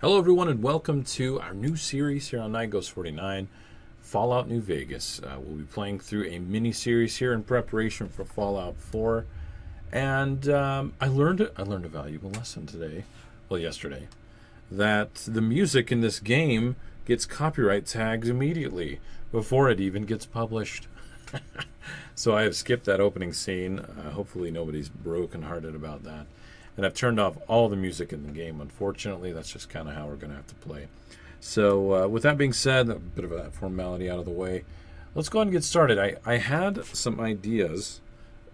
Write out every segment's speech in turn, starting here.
Hello everyone and welcome to our new series here on Night Ghost 49, Fallout New Vegas. We'll be playing through a mini-series here in preparation for Fallout 4. And I learned a valuable lesson today, well yesterday, that the music in this game gets copyright tags immediately before it even gets published. So I have skipped that opening scene. Hopefully nobody's brokenhearted about that. And I've turned off all the music in the game. Unfortunately, that's just kind of how we're going to have to play. So with that being said, a bit of that formality out of the way, let's go ahead and get started. I had some ideas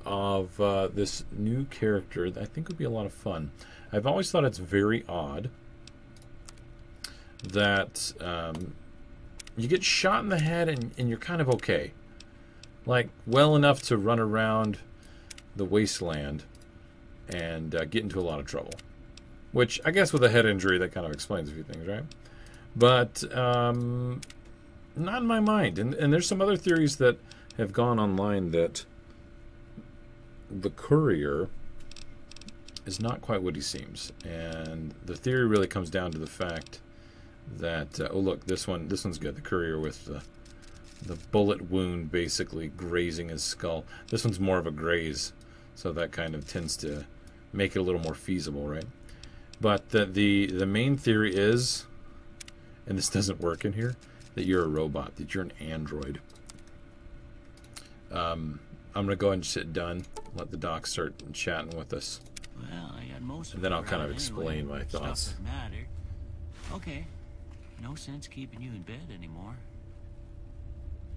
of this new character that I think would be a lot of fun. I've always thought it's very odd that you get shot in the head and you're kind of okay. Like, well enough to run around the wasteland and get into a lot of trouble. Which, I guess with a head injury, that kind of explains a few things, right? But, not in my mind. And there's some other theories that have gone online that the courier is not quite what he seems. And the theory really comes down to the fact that, oh look, this one's good. The courier with the bullet wound basically grazing his skull. This one's more of a graze, so that kind of tends to make it a little more feasible, right? But the main theory is, and this doesn't work in here, that you're a robot, that you're an android. I'm gonna go ahead and sit done, let the doc start chatting with us. Well, I got most of and then I'll it kind of right explain anyway. my thoughts. Stuff that mattered. Okay, no sense keeping you in bed anymore.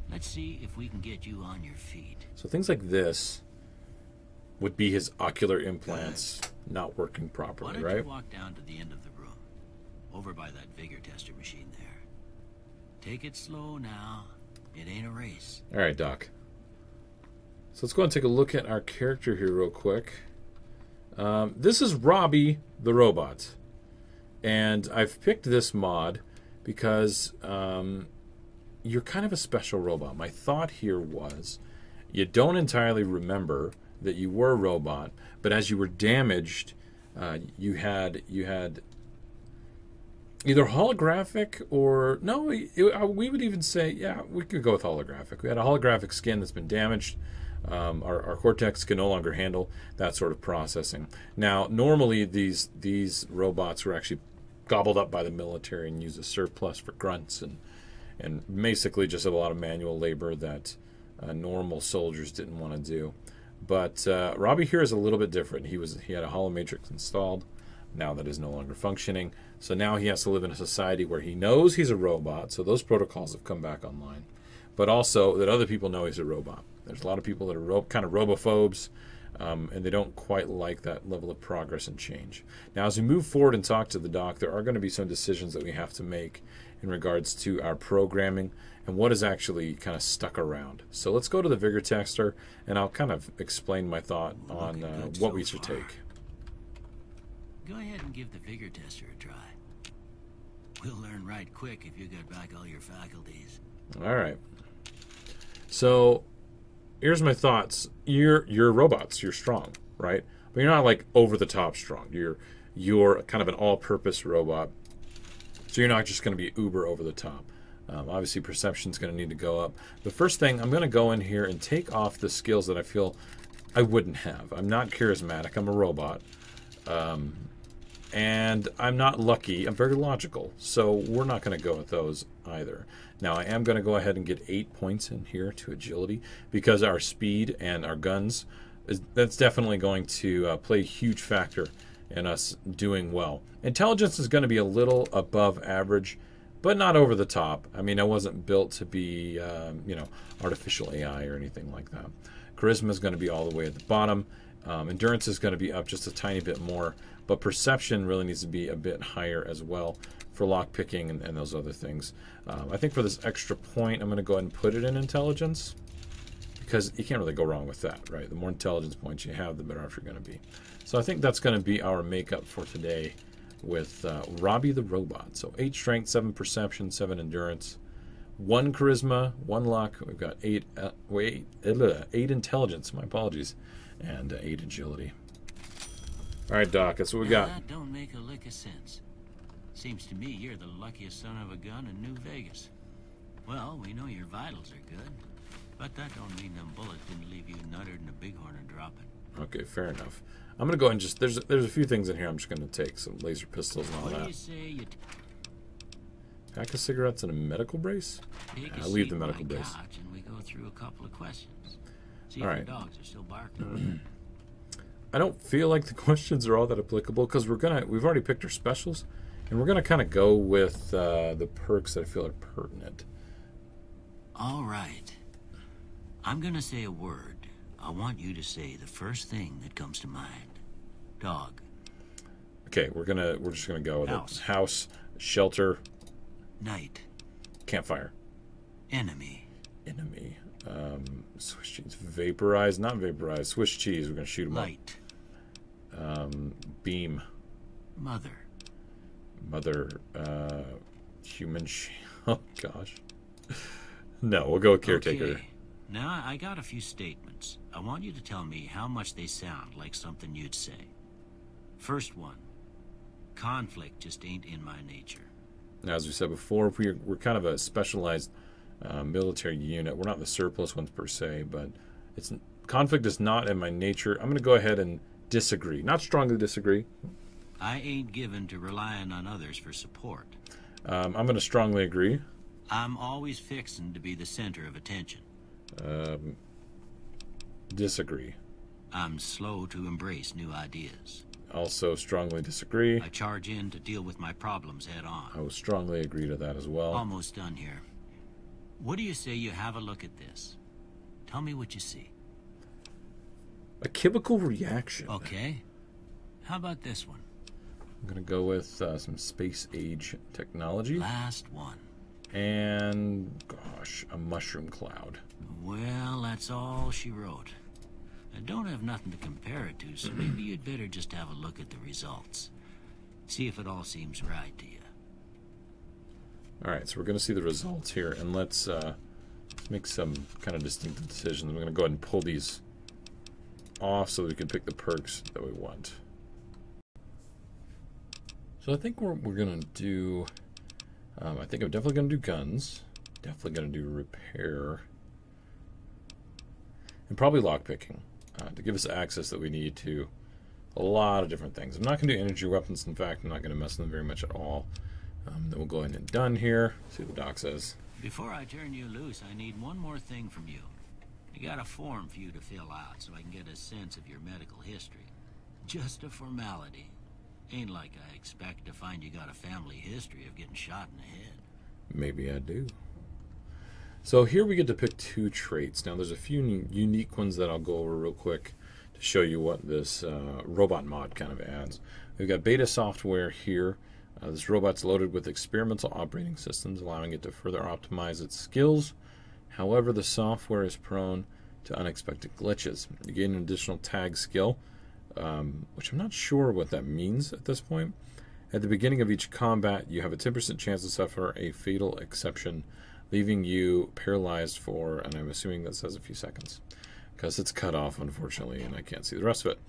Let's see if we can get you on your feet. So things like this would be his ocular implants not working properly, Why don't right? you walk down to the end of the room, over by that vigor tester machine there. Take it slow now. It ain't a race. All right, Doc. So let's go and take a look at our character here real quick. This is Robby the robot. And I've picked this mod because you're kind of a special robot. My thought here was you don't entirely remember that you were a robot, but as you were damaged, you had either holographic or no, we would even say, yeah, we could go with holographic. We had a holographic skin that's been damaged. Our cortex can no longer handle that sort of processing. Now, normally these robots were actually gobbled up by the military and used as surplus for grunts and basically just a lot of manual labor that normal soldiers didn't want to do. But Robby here is a little bit different. He had a holomatrix installed. Now that is no longer functioning. So now he has to live in a society where he knows he's a robot. So those protocols have come back online. But also that other people know he's a robot. There's a lot of people that are kind of robophobes, and they don't quite like that level of progress and change. Now, as we move forward and talk to the doc, there are going to be some decisions that we have to make in regards to our programming and what is actually kind of stuck around. So let's go to the vigor tester, and I'll kind of explain my thought on what we should take. Go ahead and give the vigor tester a try. We'll learn right quick if you got back all your faculties. All right. So here's my thoughts. You're robots. You're strong, right? But you're not like over the top strong. You're kind of an all-purpose robot. So you're not just going to be uber over the top. Obviously, perception's going to need to go up. The first thing, I'm going to go in here and take off the skills that I feel I wouldn't have. I'm not charismatic. I'm a robot. And I'm not lucky. I'm very logical. So we're not going to go with those either. Now, I am going to go ahead and get 8 points in here to agility because our speed and our guns, that's definitely going to play a huge factor in us doing well. Intelligence is going to be a little above average, but not over the top. I mean, I wasn't built to be, artificial AI or anything like that. Charisma is going to be all the way at the bottom. Endurance is going to be up just a tiny bit more, but perception really needs to be a bit higher as well for lockpicking and those other things. I think for this extra point, I'm going to go ahead and put it in intelligence because you can't really go wrong with that, right? The more intelligence points you have, the better off you're going to be. So I think that's going to be our makeup for today with Robby the robot. So 8 strength, 7 perception, 7 endurance, 1 charisma, 1 luck. We've got 8 intelligence, my apologies, and 8 agility. All right, Doc, that's what we got. That don't make a lick of sense. Seems to me you're the luckiest son of a gun in New Vegas. Well, we know your vitals are good, but that don't mean them bullets didn't leave you nuttered and a bighorn are dropping. Okay, fair enough. I'm gonna go ahead and just there's a few things in here I'm just gonna take, some laser pistols and all What that. do you say you Pack of cigarettes and a medical brace? take Yeah, a I'll leave seat the on my medical brace. couch and we go through a couple of questions. See All if right. the dogs are still barking. I don't feel like the questions are all that applicable because we've already picked our specials, and we're gonna kind of go with the perks that I feel are pertinent. All right. I'm gonna say a word. I want you to say the first thing that comes to mind. Dog. Okay, we're just gonna go with House. it. House, shelter, Night. campfire, Enemy. enemy, Swiss cheese, vaporize, not vaporize, Swiss cheese. We're gonna shoot them Light. up. Beam, Mother. mother, human. Oh gosh. No, we'll go with caretaker. Okay. Now, I got a few statements. I want you to tell me how much they sound like something you'd say. First one. Conflict just ain't in my nature. Now, as we said before, we're kind of a specialized military unit. We're not the surplus ones per se, but conflict is not in my nature. I'm going to go ahead and disagree. Not strongly disagree. I ain't given to relying on others for support. I'm going to strongly agree. I'm always fixin' to be the center of attention. Disagree. I'm slow to embrace new ideas. Also strongly disagree. I charge in to deal with my problems head on. I would strongly agree to that as well. Almost done here. What do you say you have a look at this? Tell me what you see. A chemical reaction. Okay. How about this one? I'm going to go with some space age technology. Last one. And, gosh, a mushroom cloud. Well, that's all she wrote. I don't have nothing to compare it to, so maybe you'd better just have a look at the results. See if it all seems right to you. All right, so we're going to see the results here, and let's make some kind of distinctive decisions. I'm going to go ahead and pull these off so we can pick the perks that we want. So I think we're going to do... I think I'm definitely going to do guns. Definitely going to do repair. And probably lockpicking to give us access that we need to a lot of different things. I'm not going to do energy weapons. In fact, I'm not going to mess with them very much at all. Then we'll go ahead and done here. See what the doc says. Before I turn you loose, I need one more thing from you. I got a form for you to fill out so I can get a sense of your medical history. Just a formality. Ain't like I expect to find you got a family history of getting shot in the head. Maybe I do. So here we get to pick two traits. Now there's a few unique ones that I'll go over real quick to show you what this robot mod kind of adds. We've got beta software here. This robot's loaded with experimental operating systems, allowing it to further optimize its skills. However, the software is prone to unexpected glitches. You gain an additional tag skill, which I'm not sure what that means at this point. At the beginning of each combat, you have a 10% chance to suffer a fatal exception, leaving you paralyzed for, and I'm assuming that says a few seconds, because it's cut off, unfortunately, and I can't see the rest of it.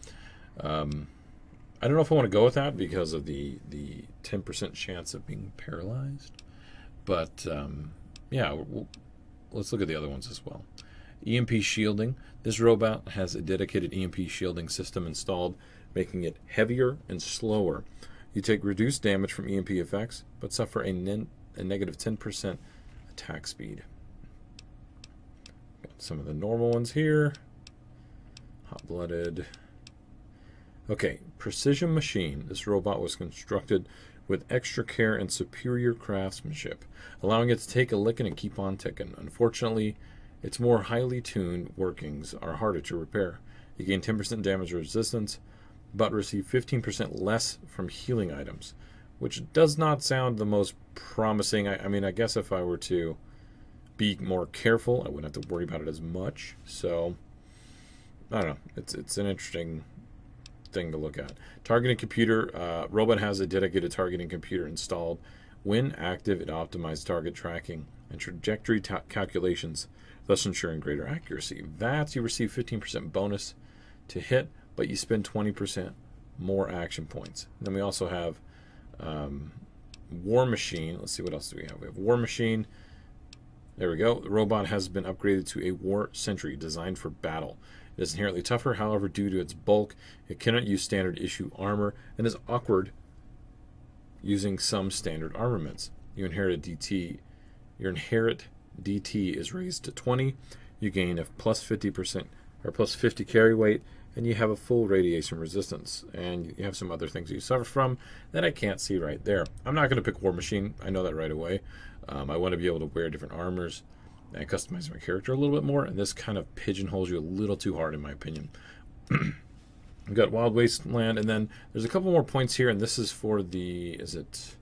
I don't know if I want to go with that because of the 10% chance of being paralyzed. But, yeah, let's look at the other ones as well. EMP shielding. This robot has a dedicated EMP shielding system installed, making it heavier and slower. You take reduced damage from EMP effects, but suffer a negative 10% attack speed. Got some of the normal ones here. Hot-blooded. Okay, precision machine. This robot was constructed with extra care and superior craftsmanship, allowing it to take a licking and keep on ticking. Unfortunately, its more highly tuned workings are harder to repair. You gain 10% damage resistance, but receive 15% less from healing items, which does not sound the most promising. I mean, I guess if I were to be more careful, I wouldn't have to worry about it as much. So, I don't know. It's an interesting thing to look at. Targeting computer. Robot has a dedicated targeting computer installed. When active, it optimizes target tracking and trajectory calculations, thus ensuring greater accuracy. VATS, you receive 15% bonus to hit, but you spend 20% more action points. Then we also have War Machine. Let's see, what else do we have? We have War Machine. There we go. The robot has been upgraded to a War Sentry designed for battle. It is inherently tougher, however, due to its bulk, it cannot use standard issue armor and is awkward using some standard armaments. Your inherit DT is raised to 20. You gain a plus 50% or plus 50 carry weight, and you have a full radiation resistance. And you have some other things you suffer from that I can't see right there. I'm not going to pick War Machine. I know that right away. I want to be able to wear different armors and customize my character a little bit more, and this kind of pigeonholes you a little too hard, in my opinion. We've got Wild Wasteland, and then there's a couple more points here, and this is for the, is it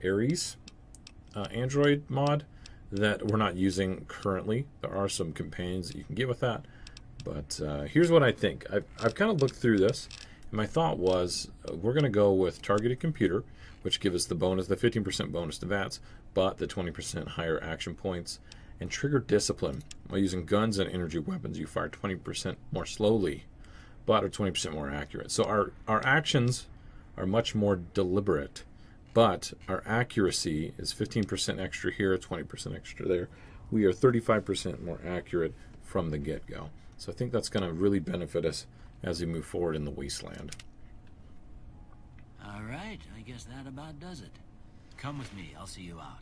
Ares Android mod that we're not using currently. There are some companions that you can get with that, but here's what I think. I've kind of looked through this, and my thought was we're going to go with Targeted Computer, which gives us the bonus, the 15% bonus to VATS, but the 20% higher action points. And Trigger Discipline. While using guns and energy weapons, you fire 20% more slowly, but are 20% more accurate. So our actions are much more deliberate, but our accuracy is 15% extra here, 20% extra there. We are 35% more accurate from the get-go. So I think that's going to really benefit us as we move forward in the Wasteland. All right, I guess that about does it. Come with me, I'll see you out.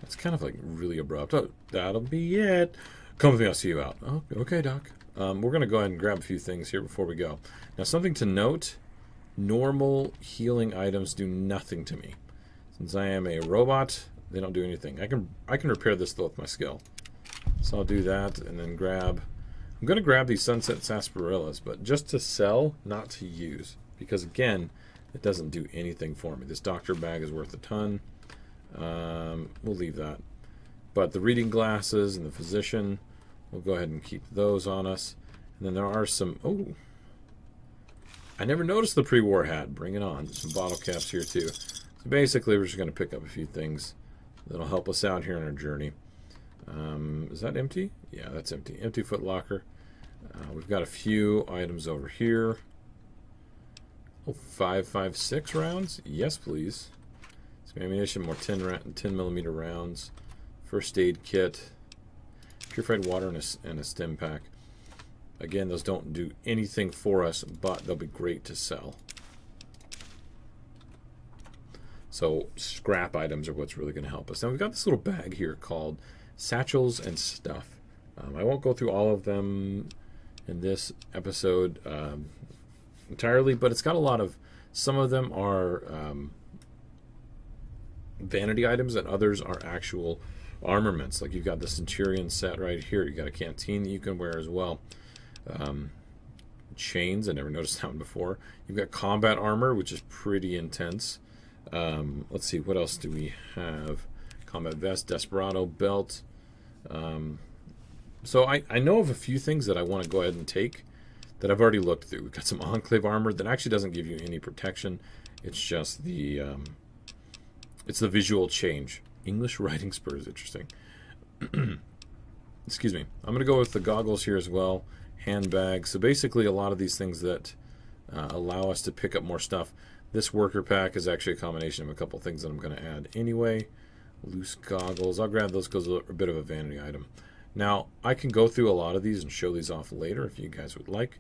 That's kind of like really abrupt. Oh, that'll be it. Come with me, I'll see you out. Oh, okay, Doc. We're going to go ahead and grab a few things here before we go. Now, something to note, normal healing items do nothing to me. Since I am a robot, they don't do anything. I can repair this, though, with my skill. So I'll do that and then grab... I'm going to grab these Sunset Sarsaparillas, but just to sell, not to use. Because, again, it doesn't do anything for me. This doctor bag is worth a ton. We'll leave that. But the reading glasses and the physician, we'll go ahead and keep those on us. And then there are some... Oh! I never noticed the pre-war hat. Bring it on. Some bottle caps here, too. So basically, we're just going to pick up a few things that'll help us out here on our journey. Is that empty? Yeah, that's empty. Empty foot locker. We've got a few items over here. Oh, 5.56 rounds? Yes, please. Some ammunition, more 10mm rounds. First aid kit. Purified water and a stim pack. Again, those don't do anything for us, but they'll be great to sell. So scrap items are what's really going to help us. Now we've got this little bag here called Satchels and Stuff. I won't go through all of them in this episode entirely, but it's got a lot of... Some of them are vanity items, and others are actual armaments. Like you've got the Centurion set right here. You've got a canteen that you can wear as well. Chains, I never noticed that one before. You've got combat armor, which is pretty intense. Let's see, what else do we have? Combat vest, Desperado belt. So I know of a few things that I want to go ahead and take that I've already looked through. We've got some Enclave armor that actually doesn't give you any protection. It's just the it's the visual change. English writing spurs, interesting. Excuse me. I'm going to go with the goggles here as well. Handbag. So basically a lot of these things that allow us to pick up more stuff. This worker pack is actually a combination of a couple things that I'm going to add anyway. Loose goggles. I'll grab those because they're a bit of a vanity item. Now, I can go through a lot of these and show these off later if you guys would like.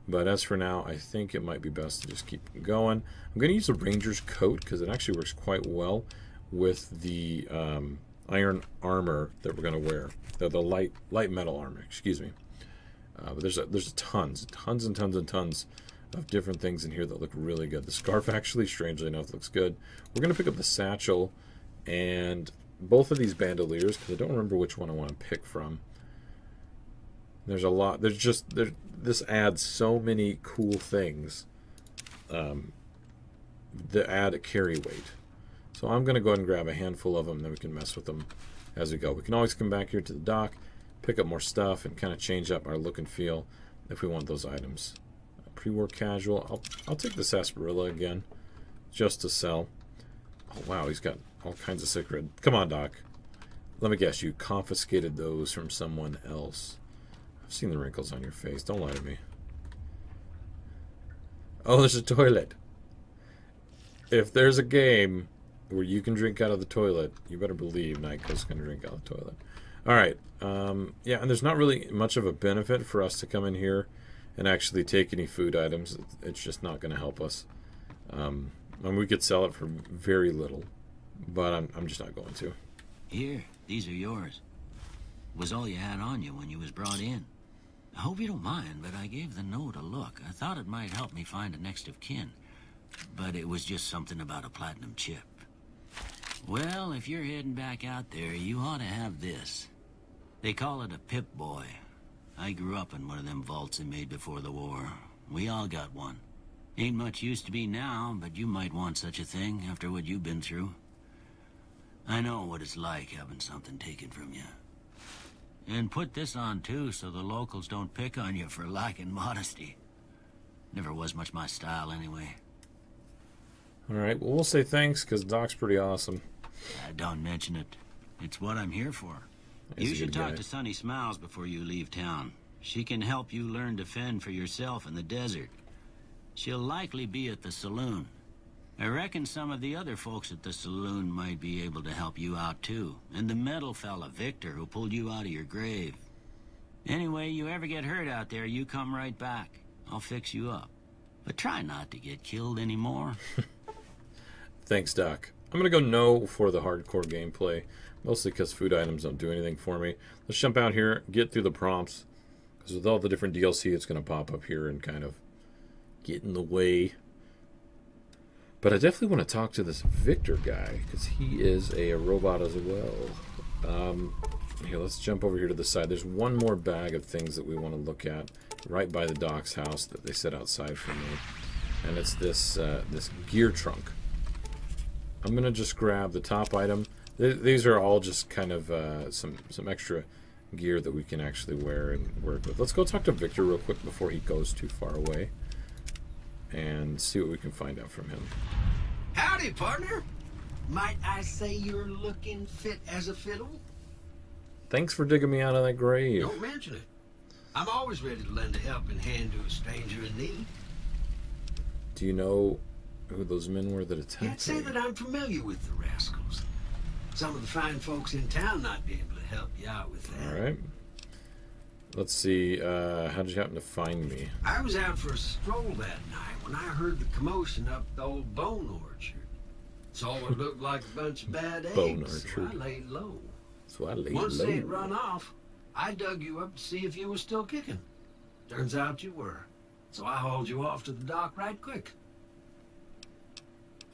But as for now, I think it might be best to just keep going. I'm going to use the Ranger's coat because it actually works quite well with the iron armor that we're going to wear. The light metal armor, excuse me. But there's tons and tons of different things in here that look really good. The scarf actually, strangely enough, looks good. We're going to pick up the satchel and both of these bandoliers because I don't remember which one I want to pick from. There's a lot. This adds so many cool things that add a carry weight. So I'm going to go ahead and grab a handful of them, then we can mess with them as we go. We can always come back here to the dock, pick up more stuff, and kind of change up our look and feel if we want those items. Pre-war casual. I'll take the sarsaparilla again, just to sell. Oh wow, he's got all kinds of sick red. Come on, Doc. Let me guess, you confiscated those from someone else. I've seen the wrinkles on your face. Don't lie to me. Oh, there's a toilet. If there's a game where you can drink out of the toilet, you better believe Nightco's going to drink out of the toilet. All right. Yeah, and there's not really much of a benefit for us to come in here and actually take any food items. It's just not going to help us. And we could sell it for very little, but I'm just not going to. Here, these are yours. Was all you had on you when you was brought in. I hope you don't mind, but I gave the note a look. I thought it might help me find a next of kin, but it was just something about a platinum chip. Well, if you're heading back out there, you ought to have this. They call it a Pip-Boy. I grew up in one of them vaults they made before the war. We all got one. Ain't much use to be now, but you might want such a thing after what you've been through. I know what it's like having something taken from you. And put this on too, so the locals don't pick on you for lacking modesty. Never was much my style anyway. Alright, well, we'll say thanks, because Doc's pretty awesome. Don't mention it. It's what I'm here for. He's You a should good talk guy. to Sunny Smiles before you leave town. She can help you learn to fend for yourself in the desert. She'll likely be at the saloon. I reckon some of the other folks at the saloon might be able to help you out too. And the metal fella, Victor, who pulled you out of your grave. Anyway, you ever get hurt out there, you come right back. I'll fix you up. But try not to get killed anymore. Thanks, Doc. I'm going to go no for the hardcore gameplay, mostly because food items don't do anything for me. Let's jump out here, get through the prompts, because with all the different DLC, it's going to pop up here and kind of get in the way. But I definitely want to talk to this Victor guy, because he is a robot as well. Here, let's jump over here to the side. There's one more bag of things that we want to look at right by the Doc's house that they set outside for me. And it's this this gear trunk. I'm going to just grab the top item. These are all just kind of some extra gear that we can actually wear and work with. Let's go talk to Victor real quick before he goes too far away and see what we can find out from him. Howdy, partner. Might I say you're looking fit as a fiddle? Thanks for digging me out of that grave. Don't mention it. I'm always ready to lend a helping hand to a stranger in need. Do you know who those men were that attacked Can't say me? that I'm familiar with the rascals. Some of the fine folks in town might be able to help you out with that. All right. Let's see. How did you happen to find me? I was out for a stroll that night when I heard the commotion up the old bone orchard. Saw what looked like a bunch of bad eggs, Bone so I orchard. laid low. So I laid Once they had low. run off, I dug you up to see if you were still kicking. Turns out you were. So I hauled you off to the dock right quick.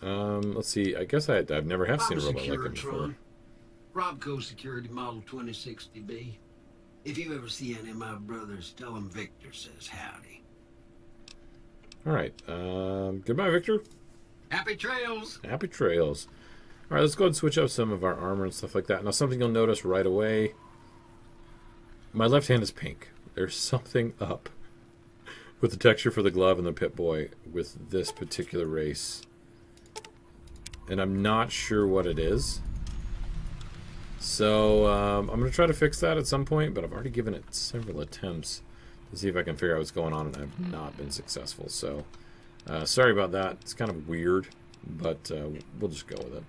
Let's see. I guess I've never have seen a I'm robot like him before. Securitron. Robco Security Model 2060B. If you ever see any of my brothers, tell them Victor says howdy. All right. Goodbye, Victor. Happy trails! Happy trails. All right, let's go ahead and switch up some of our armor and stuff like that. Now, something you'll notice right away. My left hand is pink. There's something up with the texture for the glove and the Pip-Boy with this particular race. And I'm not sure what it is. So, I'm going to try to fix that at some point, but I've already given it several attempts to see if I can figure out what's going on, and I've not been successful. So, sorry about that. It's kind of weird, but we'll just go with it.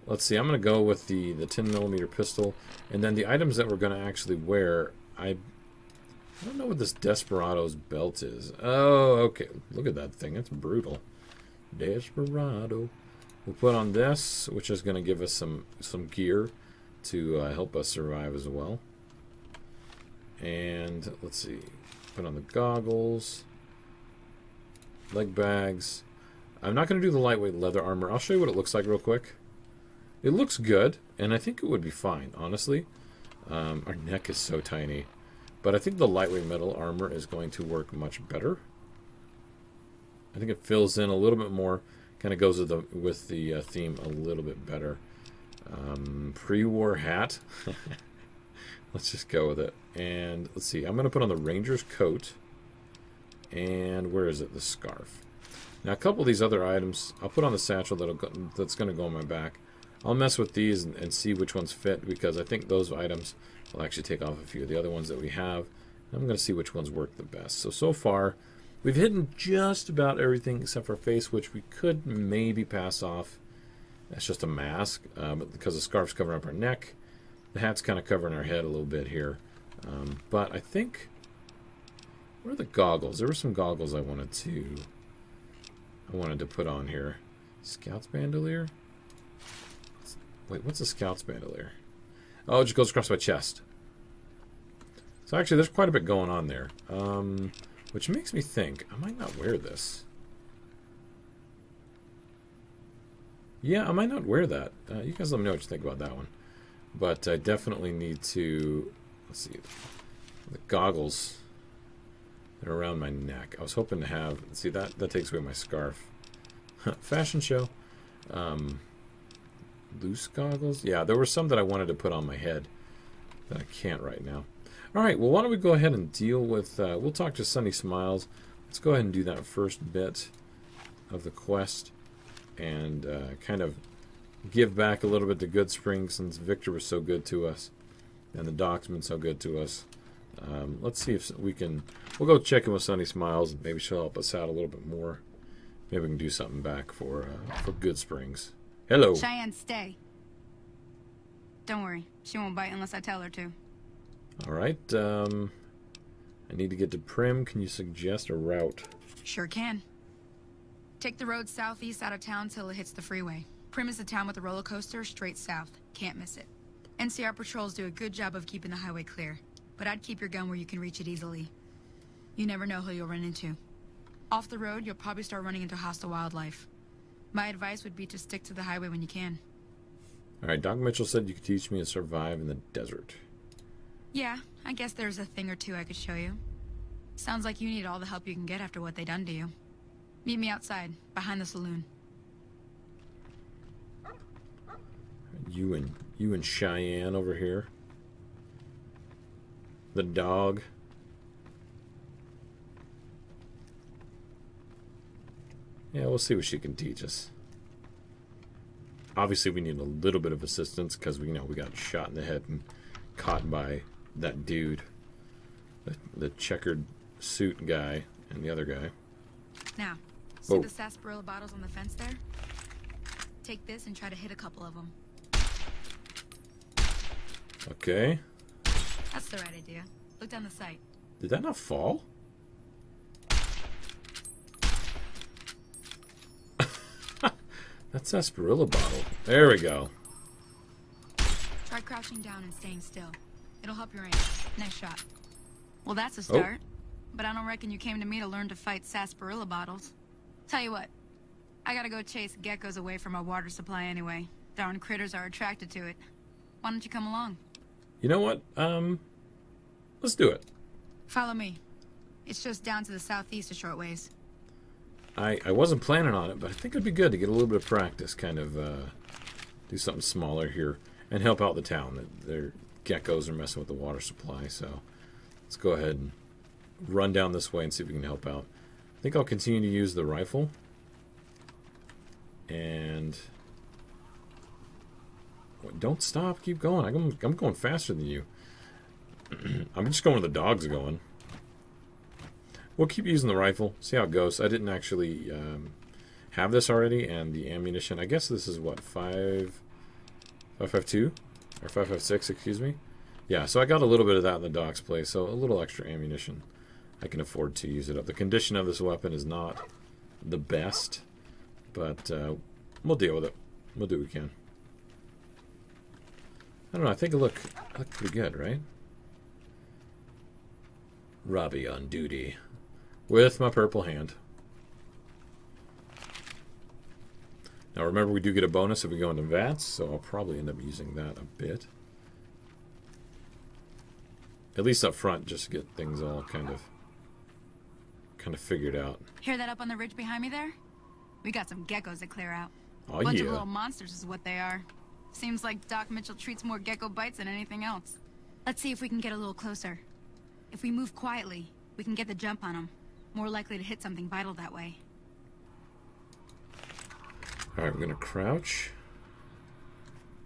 Let's see. I'm going to go with the 10mm pistol, and then the items that we're going to actually wear. I don't know what this Desperado's belt is. Oh, okay. Look at that thing. It's brutal. Desperado. We'll put on this, which is going to give us some gear to help us survive as well. And let's see. Put on the goggles. Leg bags. I'm not going to do the lightweight leather armor. I'll show you what it looks like real quick. It looks good, and I think it would be fine, honestly. Our neck is so tiny. But I think the lightweight metal armor is going to work much better. I think it fills in a little bit more. Kind of goes with the theme a little bit better. Pre-war hat. Let's just go with it. And let's see. I'm going to put on the Ranger's coat. And where is it? The scarf. Now, a couple of these other items, I'll put on the satchel that's going to go on my back. I'll mess with these and see which ones fit, because I think those items will actually take off a few of the other ones that we have. I'm going to see which ones work the best. So far, we've hidden just about everything except for face, which we could maybe pass off That's just a mask, but because the scarf's covering up our neck, the hat's kind of covering our head a little bit here. But I think, where are the goggles? There were some goggles I wanted to put on here. Scout's bandolier? Wait, what's a Scout's bandolier? Oh, it just goes across my chest. So actually, there's quite a bit going on there. Which makes me think, I might not wear this. Yeah, I might not wear that. You guys let me know what you think about that one. But I definitely need to, let's see, the goggles that are around my neck. I was hoping to have, see, that takes away my scarf. Fashion show. Loose goggles? Yeah, there were some that I wanted to put on my head that I can't right now. Alright, well, why don't we go ahead and deal with, we'll talk to Sunny Smiles. Let's go ahead and do that first bit of the quest and kind of give back a little bit to Goodsprings since Victor was so good to us and the doc's been so good to us. Let's see if we can, we'll go check in with Sunny Smiles and maybe she'll help us out a little bit more. Maybe we can do something back for Goodsprings. Hello. Cheyenne, stay. Don't worry. She won't bite unless I tell her to. Alright, I need to get to Prim. Can you suggest a route? Sure can. Take the road southeast out of town till it hits the freeway. Prim is the town with the roller coaster straight south. Can't miss it. NCR patrols do a good job of keeping the highway clear, but I'd keep your gun where you can reach it easily. You never know who you'll run into. Off the road, you'll probably start running into hostile wildlife. My advice would be to stick to the highway when you can. Alright, Doc Mitchell said you could teach me to survive in the desert. Yeah, I guess there's a thing or two I could show you. Sounds like you need all the help you can get after what they done to you. Meet me outside, behind the saloon. You and Cheyenne over here. The dog. Yeah, we'll see what she can teach us. Obviously, we need a little bit of assistance because we got shot in the head and caught by that dude, the checkered suit guy, and the other guy. Now, see the sarsaparilla bottles on the fence there? Take this and try to hit a couple of them. Okay. That's the right idea. Look down the sight. Did that not fall? That sarsaparilla bottle. There we go. Try crouching down and staying still. It'll help your aim. Nice shot. Well, that's a start. But I don't reckon you came to me to learn to fight sarsaparilla bottles. Tell you what, I gotta go chase geckos away from our water supply anyway. Darn critters are attracted to it. Why don't you come along? You know what? Let's do it. Follow me. It's just down to the southeast a short ways. I wasn't planning on it, but I think it'd be good to get a little bit of practice, kind of do something smaller here and help out the town. Their geckos are messing with the water supply, so let's go ahead and run down this way and see if we can help out. I think I'll continue to use the rifle. And don't stop, keep going. I'm going faster than you. I'm just going where the dog's going. We'll keep using the rifle, see how it goes. I didn't actually have this already, and the ammunition, I guess this is what, 5.52 or 5.56, excuse me. Yeah, so I got a little bit of that in the doc's place, so a little extra ammunition. I can afford to use it up. The condition of this weapon is not the best, but we'll deal with it. We'll do what we can. I don't know, I think it look pretty good, right? Robby on duty with my purple hand. Now remember, we do get a bonus if we go into VATS, so I'll probably end up using that a bit. At least up front, just to get things all kind of figured out. Hear that up on the ridge behind me there? We got some geckos to clear out. Oh, Bunch of little monsters is what they are. Seems like Doc Mitchell treats more gecko bites than anything else. Let's see if we can get a little closer. If we move quietly, we can get the jump on them. More likely to hit something vital that way. Alright, we're going to crouch.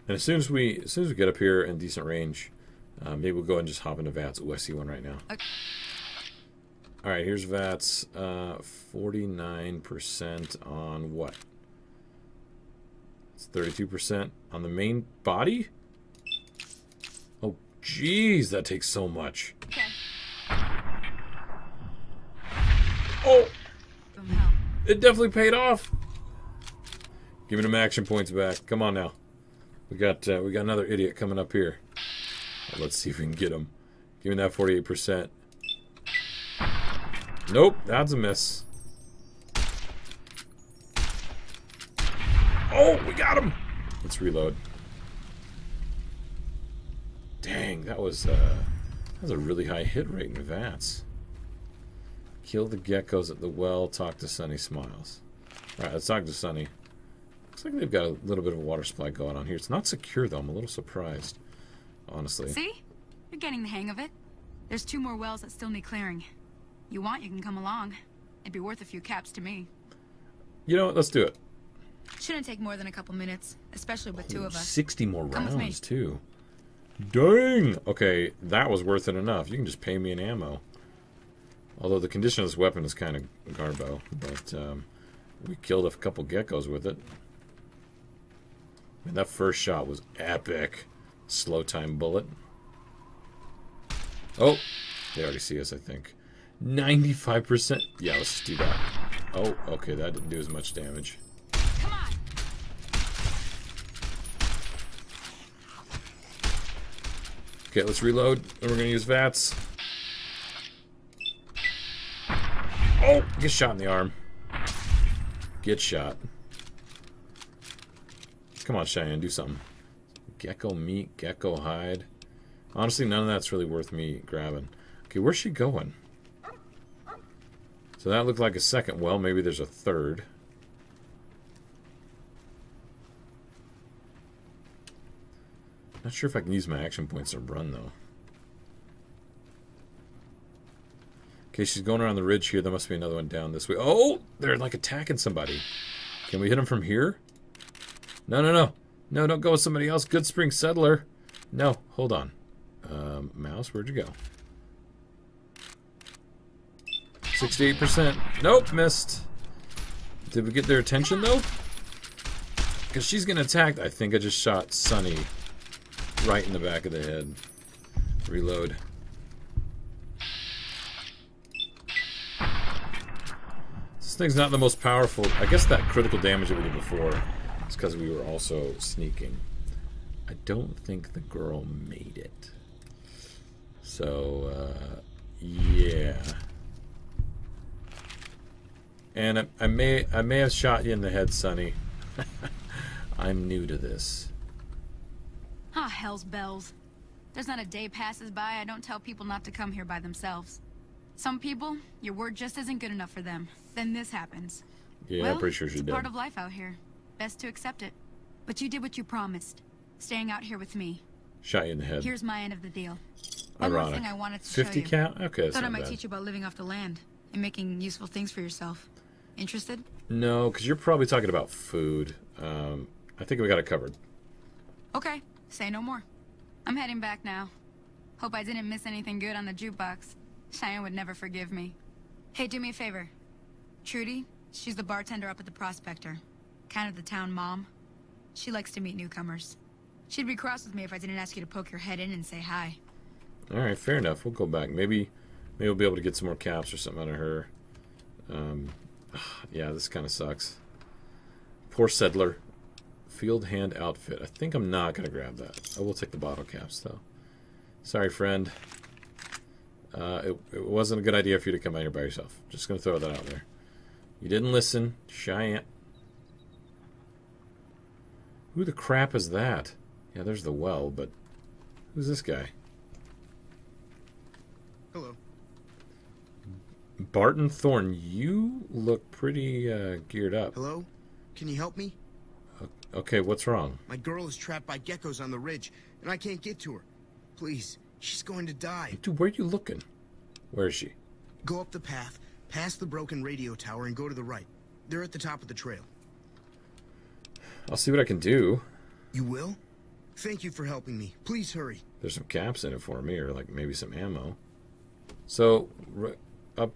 And as soon as we get up here in decent range, maybe we'll go ahead and just hop into VATS. Ooh, I see one right now. Okay. Alright, here's VATS. 49% on what? It's 32% on the main body. Oh, jeez, that takes so much. Okay. Oh, Boom, hell. it definitely paid off. Giving him action points back. Come on now. We got another idiot coming up here. Let's see if we can get him. Give me that 48%. Nope, that's a miss. Oh, we got him. Let's reload. Dang, that was a really high hit rate in VATS. Kill the geckos at the well. Talk to Sunny Smiles. All right, let's talk to Sunny. Looks like they've got a little bit of a water supply going on here. It's not secure though. I'm a little surprised, honestly. See? You're getting the hang of it. There's 2 more wells that still need clearing. You want, you can come along. It'd be worth a few caps to me. You know what? Let's do it. Shouldn't take more than a couple minutes, especially with 2 of us. 60 more Come with me. rounds too. Dang. Okay, that was worth it enough. You can just pay me in ammo. Although the condition of this weapon is kind of garbo, but we killed a couple geckos with it. Man, that first shot was epic. Slow time bullet. Oh, they already see us, I think. 95%. Yeah, let's just do that. Oh, okay, that didn't do as much damage. Come on. Okay, let's reload, and we're gonna use VATS. Oh, get shot in the arm. Get shot. Come on, Cheyenne, do something. Gecko meat, gecko hide. Honestly, none of that's really worth me grabbing. Okay, where's she going? So that looked like a second well. Maybe there's a third. Not sure if I can use my action points to run, though. Okay, she's going around the ridge here. There must be another one down this way. Oh, they're like attacking somebody. Can we hit them from here? No, no, no. No, don't go with somebody else. Good Spring Settler. No, hold on. Mouse, where'd you go? 68%. Nope, missed. Did we get their attention, though? Because she's going to attack. I think I just shot Sunny right in the back of the head. Reload. This thing's not the most powerful. I guess that critical damage that we did before is because we were also sneaking. I don't think the girl made it. So, yeah. And I may have shot you in the head, Sonny. I'm new to this. Ah, hell's bells. There's not a day passes by I don't tell people not to come here by themselves. Some people, your word just isn't good enough for them. Then this happens. Yeah, well, I'm pretty sure she it's did. part of life out here. Best to accept it. But you did what you promised. Staying out here with me. Shot you in the head. Here's my end of the deal. One Ironic. more thing I wanted to 50 show you. count? Okay, that's Thought I not might bad. teach you about living off the land and making useful things for yourself. Interested? No, because you're probably talking about food. I think we got it covered. Okay, say no more. I'm heading back now. Hope I didn't miss anything good on the jukebox. Cheyenne would never forgive me. Hey, do me a favor. Trudy, she's the bartender up at the Prospector. Kind of the town mom. She likes to meet newcomers. She'd be cross with me if I didn't ask you to poke your head in and say hi. Alright, fair enough. We'll go back. Maybe we'll be able to get some more caps or something out of her. Yeah, this kind of sucks. Poor Settler. Field hand outfit. I think I'm not going to grab that. I will take the bottle caps, though. Sorry, friend. It wasn't a good idea for you to come out here by yourself. Just going to throw that out there. You didn't listen. Cheyenne. Who the crap is that? Yeah, there's the well, but who's this guy? Hello. Barton Thorne, you look pretty geared up. Hello? Can you help me? Okay, what's wrong? My girl is trapped by geckos on the ridge, and I can't get to her. Please, she's going to die. Dude, where are you looking? Where is she? Go up the path, past the broken radio tower, and go to the right. They're at the top of the trail. I'll see what I can do. You will? Thank you for helping me. Please hurry. There's some caps in it for me, or like maybe some ammo. So, up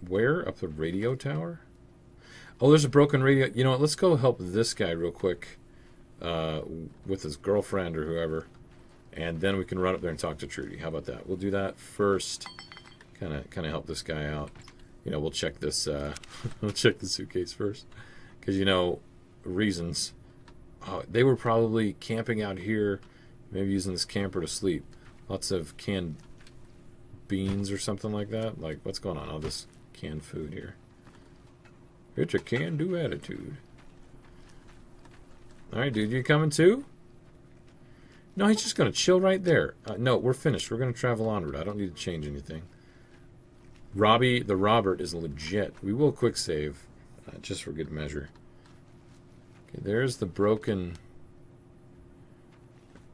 where? Up the radio tower? Oh, there's a broken radio. You know what? Let's go help this guy real quick. with his girlfriend or whoever, and then we can run up there and talk to Trudy. How about that? We'll do that first. Kind of help this guy out. You know, we'll check this. We'll check the suitcase first, because you know, reasons. They were probably camping out here, maybe using this camper to sleep. Lots of canned beans or something like that. Like, what's going on? All this canned food here. It's a can-do attitude. Alright, dude, you coming too? No, he's just going to chill right there. No, we're finished. We're going to travel onward. I don't need to change anything. Robby the Robert is legit. We will quick save, just for good measure. Okay, there's the broken...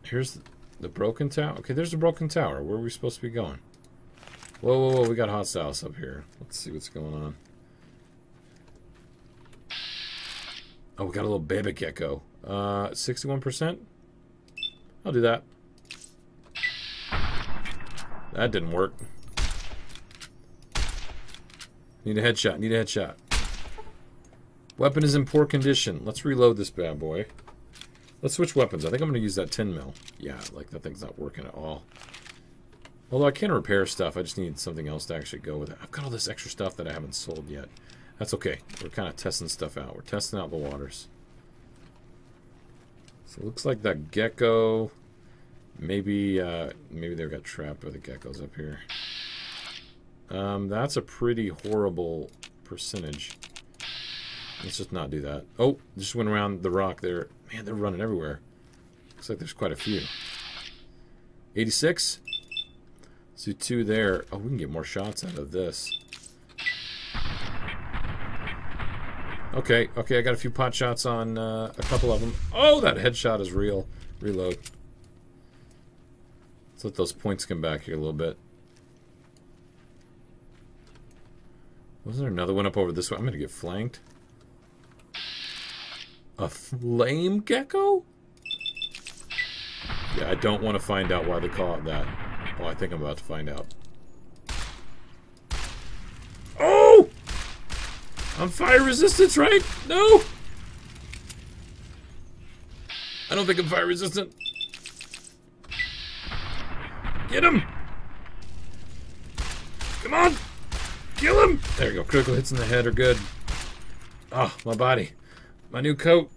Here's the broken tower. Okay, there's the broken tower. Where are we supposed to be going? Whoa, whoa, whoa, we got hostiles up here. Let's see what's going on. Oh, we got a little baby gecko. 61%? I'll do that. That didn't work. Need a headshot, need a headshot. Weapon is in poor condition. Let's reload this bad boy. Let's switch weapons. I think I'm going to use that 10 mil. Yeah, like that thing's not working at all. Although I can repair stuff, I just need something else to actually go with it. I've got all this extra stuff that I haven't sold yet. That's okay. We're kind of testing stuff out. We're testing out the waters. So it looks like that gecko... Maybe they got trapped by the geckos up here. That's a pretty horrible percentage. Let's just not do that. Oh, just went around the rock there. Man, they're running everywhere. Looks like there's quite a few. 86. Let's do 2 there. Oh, we can get more shots out of this. Okay, okay, I got a few pot shots on a couple of them. Oh, that headshot is real. Reload. Let's let those points come back here a little bit. Wasn't there another one up over this way? I'm going to get flanked. A flame gecko? Yeah, I don't want to find out why they call it that. Oh, I think I'm about to find out. Oh! I'm fire resistance, right? No! I don't think I'm fire resistant. Get him! Come on! Kill him! There you go. Critical hits in the head are good. Oh, my body. My new coat.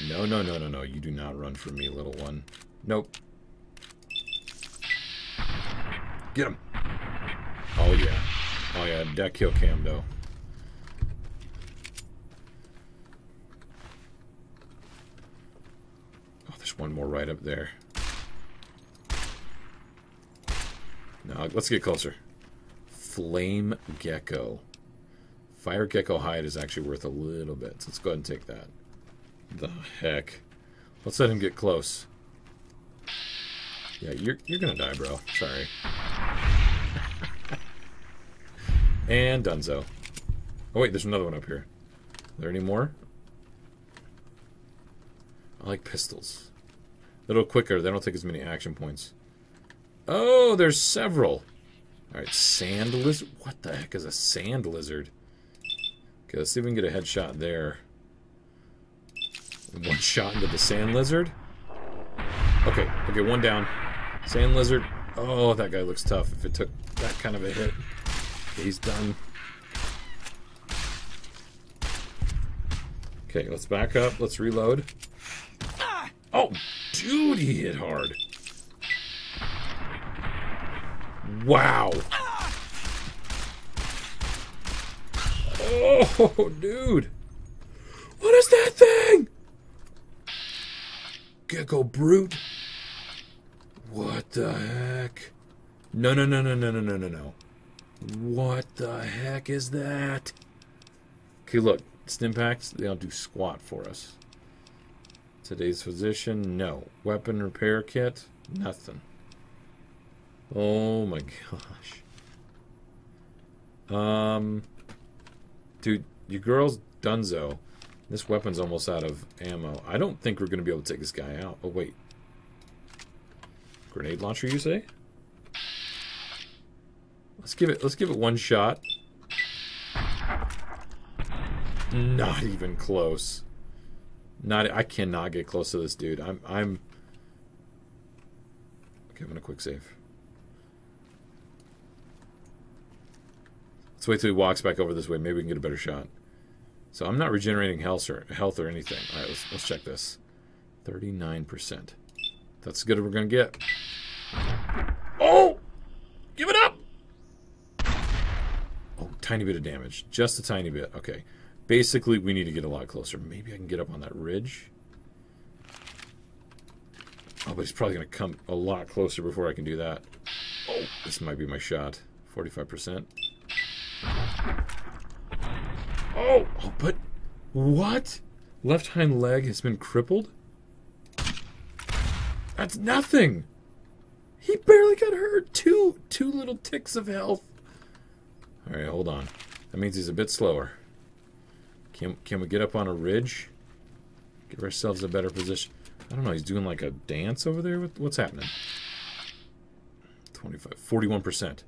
No, no, no, no, no. You do not run from me, little one. Nope. Get him. Oh, yeah. Oh, yeah. That kill cam, though. Oh, there's one more right up there. No, let's get closer. Flame gecko. Fire gecko hide is actually worth a little bit. So let's go ahead and take that. The heck. Let's let him get close. Yeah, you're gonna die, bro. Sorry. And donezo. Oh wait, there's another one up here. Are there any more? I like pistols. A little quicker, they don't take as many action points. Oh, there's several. Alright, sand lizard. What the heck is a sand lizard? Okay, let's see if we can get a headshot there. One shot into the sand lizard. Okay, okay, one down. Sand lizard. Oh, that guy looks tough if it took that kind of a hit. Okay, he's done. Okay, let's back up. Let's reload. Oh, dude, he hit hard. Wow. Oh, dude. What is that thing? Gecko brute. What the heck? No, no, no, no, no, no, no, no, no. What the heck is that? Okay, look. Stimpaks, they don't do squat for us. Today's physician, no. Weapon repair kit, nothing. Oh my gosh. Dude, your girl's donezo. This weapon's almost out of ammo. I don't think we're gonna be able to take this guy out. Oh wait. Grenade launcher, you say? Let's give it one shot. Not even close. I cannot get close to this dude. Okay, I'm gonna quick save. Let's wait till he walks back over this way. Maybe we can get a better shot. So I'm not regenerating health or anything. All right, let's check this. 39%. That's as good as we're gonna get. Oh! Give it up! Oh, tiny bit of damage. Just a tiny bit. Okay. Basically, we need to get a lot closer. Maybe I can get up on that ridge. Oh, but he's probably going to come a lot closer before I can do that. Oh, this might be my shot. 45%. Oh, but what? Left hind leg has been crippled? That's nothing. He barely got hurt. Two little ticks of health. All right, hold on. That means he's a bit slower. Can we get up on a ridge? Give ourselves a better position. I don't know. He's doing like a dance over there. What's happening? 41%.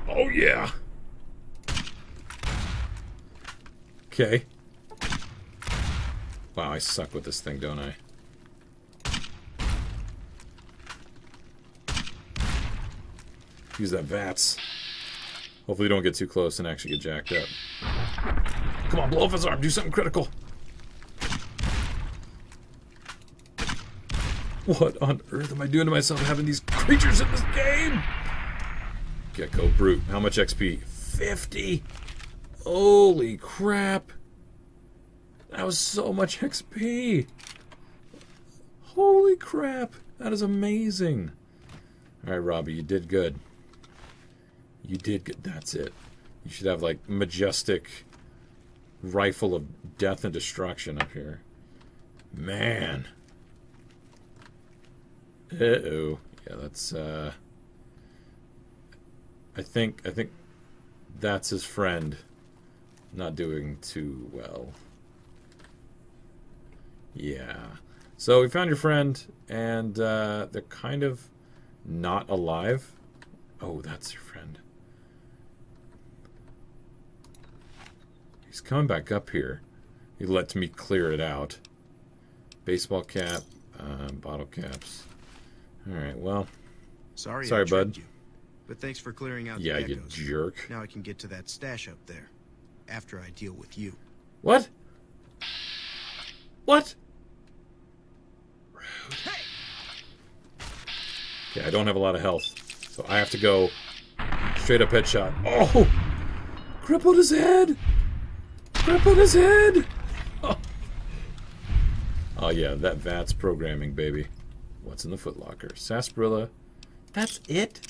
Oh yeah. Okay. Wow, I suck with this thing, don't I? Use that VATS. Hopefully don't get too close and actually get jacked up. Come on, blow off his arm. Do something critical. What on earth am I doing to myself having these creatures in this game? Gecko Brute. How much XP? 50. Holy crap. That was so much XP. Holy crap. That is amazing. Alright, Robby, you did good. You did good. That's it. You should have, like, majestic rifle of death and destruction up here. Man. Uh-oh. Yeah, that's, I think that's his friend not doing too well. Yeah. So we found your friend, and they're kind of not alive. Oh, that's your friend. He's coming back up here. He let me clear it out. Baseball cap, bottle caps. All right, well. Sorry, bud. You, but thanks for clearing out yeah, the you geckos. jerk. Now I can get to that stash up there. After I deal with you. What? What? Hey! Okay, I don't have a lot of health, so I have to go straight up headshot. Oh! Crippled his head! Crippled his head! Oh yeah, that VATS programming, baby. What's in the footlocker? Sarsaparilla. That's it?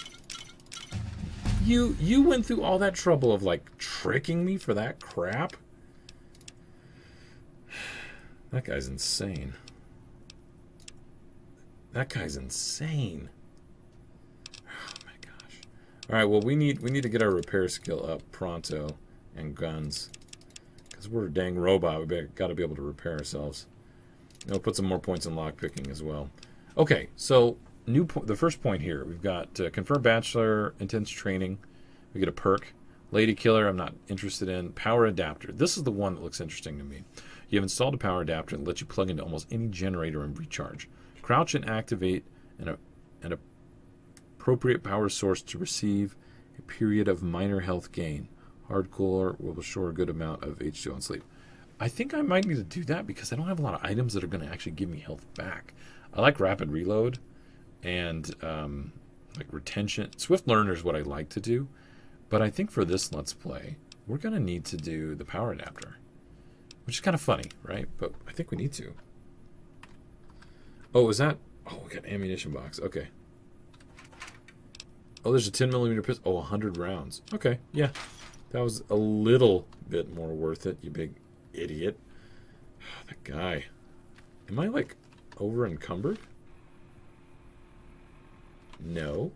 You went through all that trouble of, like, tricking me for that crap? That guy's insane. That guy's insane. Oh my gosh. Alright, well we need to get our repair skill up pronto and guns. Because we're a dang robot, we gotta be able to repair ourselves. And we'll put some more points in lockpicking as well. Okay, so the first point here, we've got confirmed bachelor, intense training. We get a perk. Lady killer, I'm not interested in. Power adapter. This is the one that looks interesting to me. You have installed a power adapter that lets you plug into almost any generator and recharge. Crouch and activate an appropriate power source to receive a period of minor health gain. Hardcore will restore a good amount of H2 on sleep. I think I might need to do that because I don't have a lot of items that are going to actually give me health back. I like rapid reload and like retention. Swift learner is what I like to do. But I think for this Let's Play, we're going to need to do the power adapter. Which is kind of funny, right? But I think we need to. Oh, is that... Oh, we got an ammunition box. Okay. Oh, there's a 10mm pistol. Oh, 100 rounds. Okay, yeah. That was a little bit more worth it, you big idiot. Oh, that guy. Am I, like, over encumbered? No.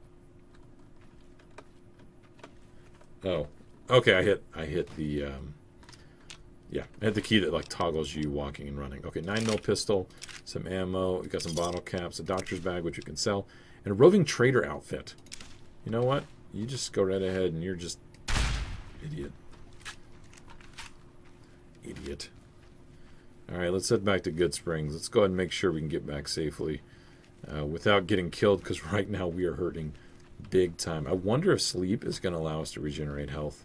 Oh. Okay, I hit the, yeah, I hit the key that, like, toggles you walking and running. Okay, 9mm pistol, some ammo, we got some bottle caps, a doctor's bag, which you can sell, and a roving trader outfit. You know what? You just go right ahead and you're just idiot. Idiot. Alright, let's head back to Good Springs. Let's go ahead and make sure we can get back safely without getting killed, because right now we are hurting big time. I wonder if sleep is going to allow us to regenerate health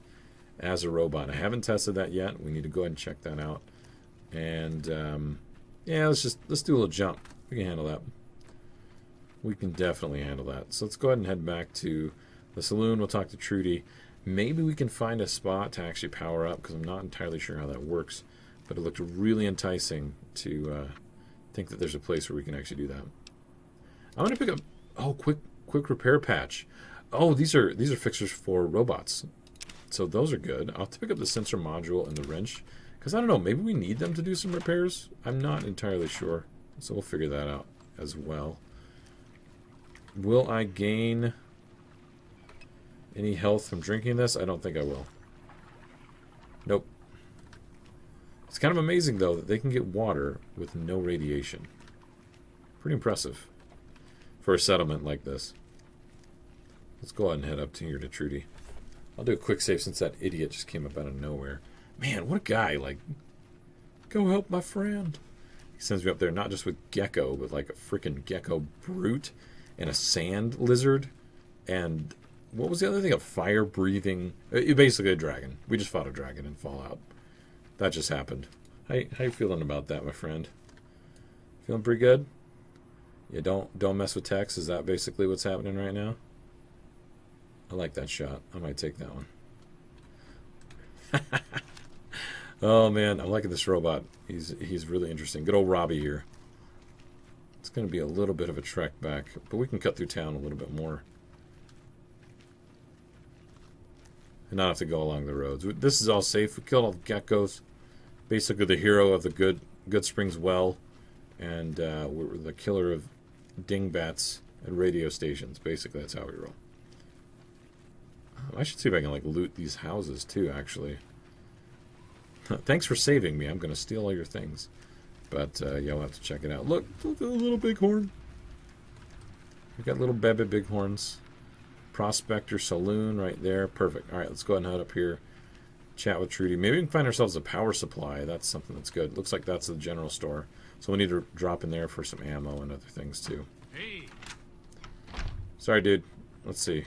as a robot. I haven't tested that yet. We need to go ahead and check that out. And yeah, let's do a little jump. We can handle that. We can definitely handle that. So let's go ahead and head back to the saloon. We'll talk to Trudy. Maybe we can find a spot to actually power up, because I'm not entirely sure how that works. But it looked really enticing to think that there's a place where we can actually do that. I'm going to pick up... Oh, quick repair patch. Oh, these are fixers for robots. So those are good. I'll have to pick up the sensor module and the wrench. Because I don't know, maybe we need them to do some repairs? I'm not entirely sure. So we'll figure that out as well. Will I gain any health from drinking this? I don't think I will. Nope. It's kind of amazing, though, that they can get water with no radiation. Pretty impressive for a settlement like this. Let's go ahead and head up to here to Trudy. I'll do a quick save since that idiot just came up out of nowhere. Man, what a guy. Like, go help my friend. He sends me up there not just with Gecko, but like a freaking Gecko brute and a sand lizard. And what was the other thing? A fire-breathing... Basically a dragon. We just fought a dragon in Fallout. That just happened. How you feeling about that, my friend? Feeling pretty good? Yeah, don't mess with Tex. Is that basically what's happening right now? I like that shot. I might take that one. Oh man, I'm liking this robot. He's really interesting. Good old Robby here. It's going to be a little bit of a trek back, but we can cut through town a little bit more. And not have to go along the roads. This is all safe. We killed all the geckos. Basically the hero of the Good Springs well. And we're the killer of dingbats at radio stations. Basically, that's how we roll. I should see if I can like loot these houses too, actually. Thanks for saving me. I'm going to steal all your things. But yeah, we'll have to check it out. Look at the little bighorn. We've got little baby bighorns. Prospector Saloon right there. Perfect. Alright, let's go ahead and head up here. Chat with Trudy. Maybe we can find ourselves a power supply. That's something that's good. Looks like that's the general store. So we need to drop in there for some ammo and other things too. Hey. Sorry, dude. Let's see.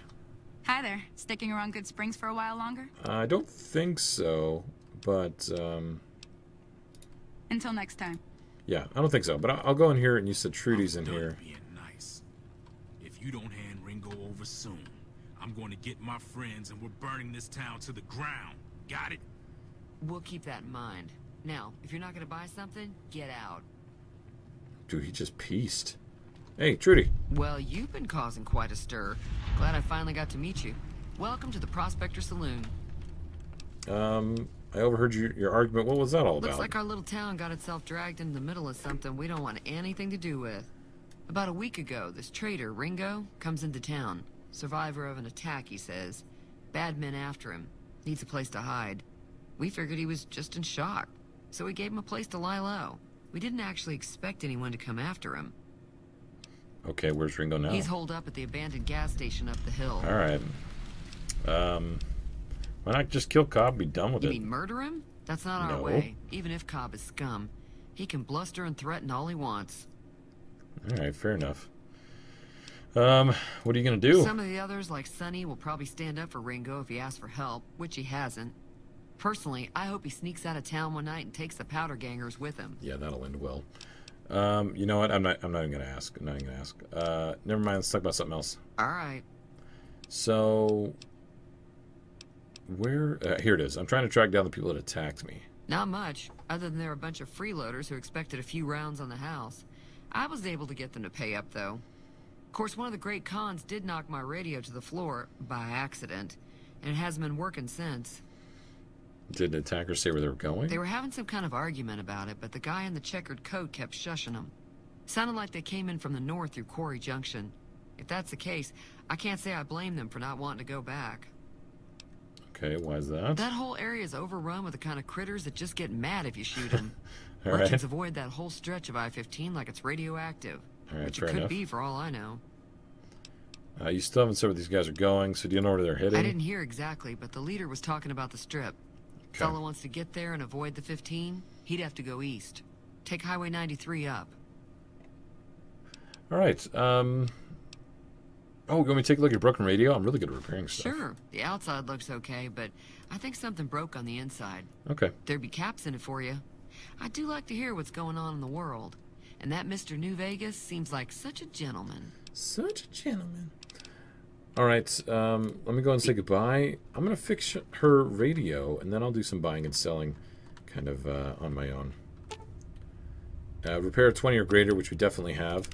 Hi there. Sticking around Good Springs for a while longer? I don't think so, but... Until next time. Yeah, I don't think so, but I'll go in here, and you said Trudy's in here. Being nice. If you don't hand Ringo over soon, I'm going to get my friends, and we're burning this town to the ground. Got it? We'll keep that in mind. Now, if you're not going to buy something, get out. Dude, he just pieced. Hey, Trudy. Well, you've been causing quite a stir. Glad I finally got to meet you. Welcome to the Prospector Saloon. I overheard your argument. What was that all about? Looks like our little town got itself dragged into the middle of something we don't want anything to do with. About a week ago, this traitor, Ringo, comes into town. Survivor of an attack, he says. Bad men after him. Needs a place to hide. We figured he was just in shock, so we gave him a place to lie low. We didn't actually expect anyone to come after him. Okay, where's Ringo now? He's holed up at the abandoned gas station up the hill. Alright. Why not just kill Cobb and be done with it? You mean murder him? That's not our way. Even if Cobb is scum, he can bluster and threaten all he wants. Alright, fair enough. What are you gonna do? Some of the others, like Sonny, will probably stand up for Ringo if he asks for help, which he hasn't. Personally, I hope he sneaks out of town one night and takes the powder gangers with him. Yeah, that'll end well. You know what? I'm not even gonna ask. I'm not even gonna ask. Never mind. Let's talk about something else. All right. So, where? Here it is. I'm trying to track down the people that attacked me. Not much, other than there were a bunch of freeloaders who expected a few rounds on the house. I was able to get them to pay up, though. Of course, one of the great cons did knock my radio to the floor by accident, and it hasn't been working since. Did the attackers say where they were going? They were having some kind of argument about it, but the guy in the checkered coat kept shushing them. Sounded like they came in from the north through Quarry Junction. If that's the case, I can't say I blame them for not wanting to go back. Okay, why is that? That whole area is overrun with the kind of critters that just get mad if you shoot them. All Merchants right. avoid that whole stretch of I-15 like it's radioactive. All right, which fair it could enough. be for all I know. You still haven't said where these guys are going, so do you know where they're heading? I didn't hear exactly, but the leader was talking about the strip. Fella wants to get there and avoid the 15, he'd have to go east. Take Highway 93 up. All right. Oh, you want me to take a look at your broken radio? I'm really good at repairing stuff. Sure. The outside looks okay, but I think something broke on the inside. Okay. There'd be caps in it for you. I do like to hear what's going on in the world. And that Mr. New Vegas seems like such a gentleman. Such a gentleman. All right. Let me go and say goodbye. I'm going to fix her radio, and then I'll do some buying and selling kind of on my own. Repair 20 or greater, which we definitely have.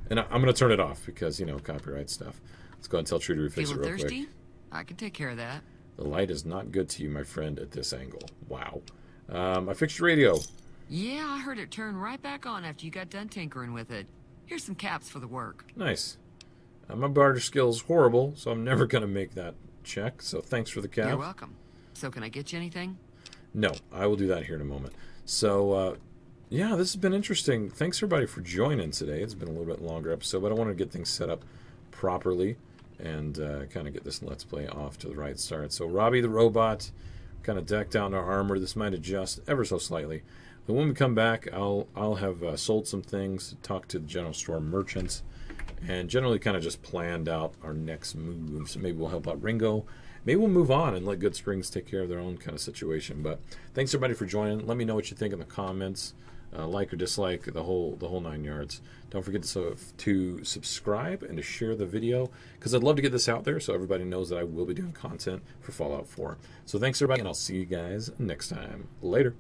And I'm going to turn it off because, you know, copyright stuff. Let's go and tell Trudy to fix it Feeling real thirsty? quick. I can take care of that. The light is not good to you, my friend, at this angle. Wow. I fixed your radio. Yeah, I heard it turn right back on after you got done tinkering with it. Here's some caps for the work. Nice. My barter skill is horrible, so I'm never going to make that check. So thanks for the caps. You're welcome. So can I get you anything? No, I will do that here in a moment. So, yeah, this has been interesting. Thanks, everybody, for joining today. It's been a little bit longer episode, but I want to get things set up properly and kind of get this Let's Play off to the right start. So, Robby the robot, kind of decked out in our armor. This might adjust ever so slightly. But when we come back, I'll have sold some things, talked to the general store merchants, and generally kind of just planned out our next move. So maybe we'll help out Ringo. Maybe we'll move on and let Good Springs take care of their own kind of situation. But thanks everybody for joining. Let me know what you think in the comments. Like or dislike, the whole 9 yards. Don't forget to subscribe and to share the video, because I'd love to get this out there so everybody knows that I will be doing content for Fallout 4. So thanks everybody, and I'll see you guys next time. Later.